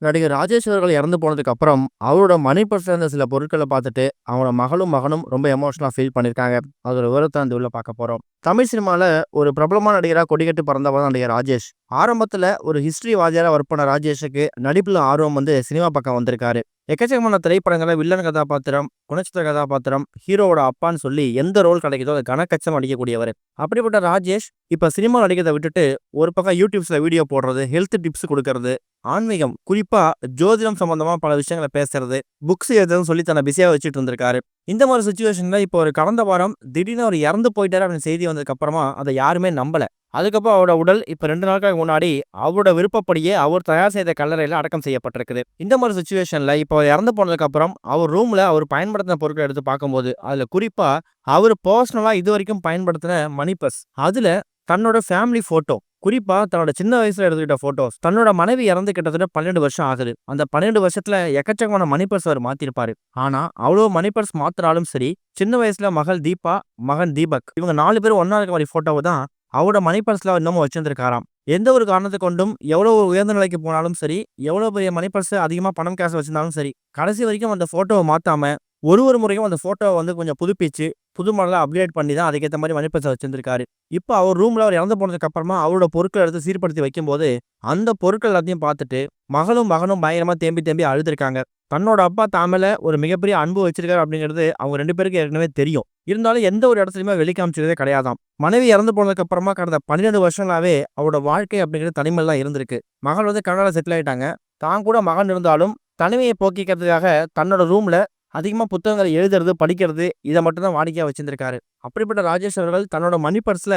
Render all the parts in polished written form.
நடிகர் ராஜேஷ் அவர்கள் இறந்து போனதுக்கு அப்புறம் அவரோட மணி பர்ஸ்ல இருந்த சில பொருட்களை பார்த்துட்டு அவங்களோட மகளும் மகனும் ரொம்ப எமோஷனலா ஃபீல் பண்ணியிருக்காங்க. அதோட விவரத்தை அந்த உள்ள பார்க்க போறோம். தமிழ் சினிமால ஒரு பிரபலமான நடிகரா கொடிகட்டி பறந்தவர் தான் நடிகர் ராஜேஷ். ஆரம்பத்துல ஒரு ஹிஸ்டரி வாத்தியாரா ஒர்க் பண்ண ராஜேஷுக்கு நடிப்புல ஆர்வம் வந்து சினிமா பக்கம் வந்திருக்காரு. எக்கச்சக்கமான திரைப்படங்களை வில்லன் கதாபாத்திரம், குணச்சித்திர கதாபாத்திரம், ஹீரோவோட அப்பான்னு சொல்லி எந்த ரோல் கிடைக்குதோ அதை கனக்கச்சம் அடிக்கக்கூடியவர். அப்படிப்பட்ட ராஜேஷ் இப்ப சினிமா நடிக்கிறதை விட்டுட்டு ஒரு பக்கம் யூடியூப்ஸ்ல வீடியோ போடுறது, ஹெல்த் டிப்ஸ் கொடுக்கறது, ஆன்மீகம் குறிப்பா ஜோதிடம் சம்பந்தமா பல விஷயங்களை பேசுறது, புக்ஸ் எழுதுறதுன்னு சொல்லி தன்னை பிஸியா வச்சுட்டு இருந்திருக்காரு. இந்த மாதிரி சுச்சுவேஷன்ல இப்போ ஒரு கடந்த வாரம் திடீர்னு அவர் இறந்து போயிட்டாரு அப்படின்னு செய்தி வந்ததுக்கு அப்புறமா அதை யாருமே நம்பல. அதுக்கப்புறம் அவரோட உடல் இப்ப 2 நாட்களுக்கு முன்னாடி அவரோட விருப்பப்படியே அவர் தயார் செய்த கல்லறையில அடக்கம் செய்யப்பட்டிருக்குது. இந்த மாதிரி சுச்சுவேஷன்ல இப்போ அவர் இறந்து போனதுக்கு அப்புறம் அவர் ரூம்ல அவர் பயன்படுத்தின பொருட்களை எடுத்து பார்க்கும்போது அதுல குறிப்பா அவர் பர்சனலா இது வரைக்கும் பயன்படுத்தின மணி பர்ஸ், அதுல தன்னோட ஃபேமிலி போட்டோ, குறிப்பா தன்னோட சின்ன வயசுல எடுத்துக்கிட்ட போட்டோஸ், தன்னோட மனைவி இறந்து கிட்டத்தட்ட 12 வருஷம் ஆகுது. அந்த 12 வருஷத்துல எக்கச்சக்கமான மணி பர்ஸ் அவர் மாத்திருப்பாரு. ஆனா அவ்வளவு மணி பர்ஸ் மாத்தினாலும் சரி, சின்ன வயசுல மகள் தீபா, மகன் தீபக் இவங்க 4 பேரும் ஒன்னா இருக்க மாதிரி போட்டோவை தான் அவரோட மணி பர்ஸ்ல இன்னமும் வச்சிருந்திருக்காராம். எந்த ஒரு காரணத்தை கொண்டும் எவ்வளவு உயர்ந்த நிலைக்கு போனாலும் சரி, எவ்வளவு பெரிய மணி பர்ஸ் அதிகமா பணம் காசு வச்சிருந்தாலும் சரி, கடைசி வரைக்கும் அந்த போட்டோவை மாத்தாம ஒரு முறையும் அந்த போட்டோவை வந்து கொஞ்சம் புதுப்பிச்சு புது மாடலா அப்கிரேட் பண்ணி தான் அதுக்கேற்ற மாதிரி மணி பர்ஸை வச்சிருந்திருக்காரு. இப்போ அவர் ரூம்ல அவர் இறந்து போனதுக்கு அப்புறமா அவரோட பொருட்களை எடுத்து சீர்படுத்தி வைக்கும்போது அந்த பொருட்கள் எல்லாத்தையும் பார்த்துட்டு மகளும் மகனும் பயங்கரமா தேம்பி தேம்பி அழுதுருக்காங்க. தன்னோட அப்பா தாமல ஒரு மிகப்பெரிய அன்பு வச்சிருக்காரு அப்படிங்கிறது அவங்க 2 பேருக்கு ஏற்கனவே தெரியும். இருந்தாலும் எந்த ஒரு இடத்துலயுமே வெளிக்காமிச்சதே கிடையாதாம். மனைவி இறந்து போனதுக்கு அப்புறமா கடந்த 12 வருஷங்களாவே அவரோட வாழ்க்கை அப்படிங்கிறது தனிமையில் தான் இருந்திருக்கு. மகள் வந்து கனடால செட்டில் ஆயிட்டாங்க. தான் கூட மகன் இருந்தாலும் தனிமையை போக்கிக்கிறதுக்காக தன்னோட ரூம்ல அதிகமா புத்தகங்களை எழுதுறது, படிக்கிறது இதை மட்டும் தான் வாடிக்கையா வச்சிருந்திருக்காரு. அப்படிப்பட்ட ராஜேஷ் அவர்கள் தன்னோட மணி பர்ஸ்ல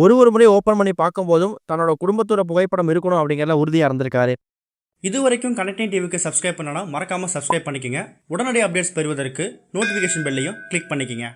ஒரு முறை ஓபன் பண்ணி பார்க்கும்போதும் தன்னோட குடும்பத்தோட புகைப்படம் இருக்கணும் அப்படிங்கிறத உறுதியா இருந்திருக்காரு. இதுவரைக்கும் கனெக்டிங் டிவிக்கு சப்ஸ்கிரைப் பண்ணனா மறக்காம சப்ஸ்கிரைப் பண்ணிக்கங்க. உடனடி அப்டேட்ஸ் பெறுவதற்கு நோட்டிஃபிகேஷன் பெல்லையும் கிளிக் பண்ணிக்கங்க.